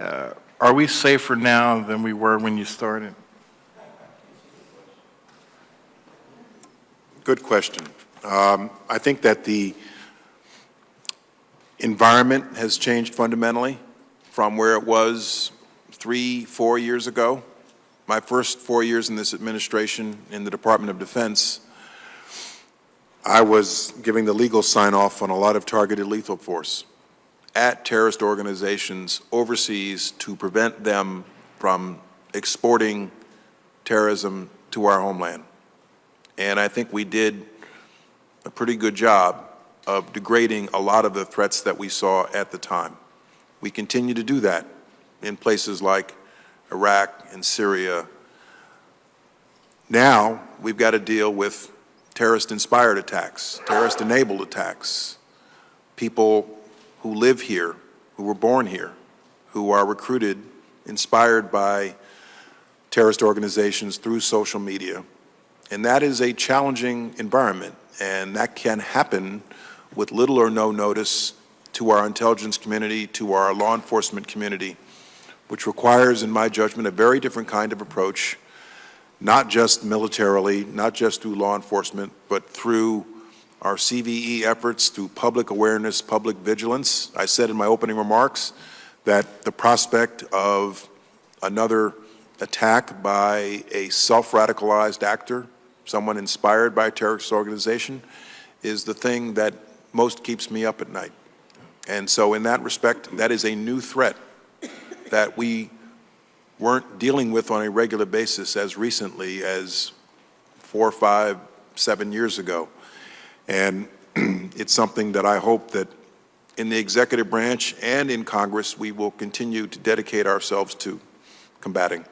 Are we safer now than we were when you started? Good question. I think that the environment has changed fundamentally from where it was 3-4 years ago. My first 4 years in this administration in the Department of Defense, I was giving the legal sign-off on a lot of targeted lethal force at terrorist organizations overseas to prevent them from exporting terrorism to our homeland. And I think we did a pretty good job of degrading a lot of the threats that we saw at the time. We continue to do that in places like Iraq and Syria. Now we've got to deal with terrorist-inspired attacks, terrorist-enabled attacks, people who live here, who were born here, who are recruited, inspired by terrorist organizations through social media. And that is a challenging environment, and that can happen with little or no notice to our intelligence community, to our law enforcement community, which requires, in my judgment, a very different kind of approach, not just militarily, not just through law enforcement, but through our CVE efforts, through public awareness, public vigilance. I said in my opening remarks that the prospect of another attack by a self-radicalized actor, someone inspired by a terrorist organization, is the thing that most keeps me up at night. And so in that respect, that is a new threat that we weren't dealing with on a regular basis as recently as 4, 5, 7 years ago. And it's something that I hope that in the executive branch and in Congress we will continue to dedicate ourselves to combating.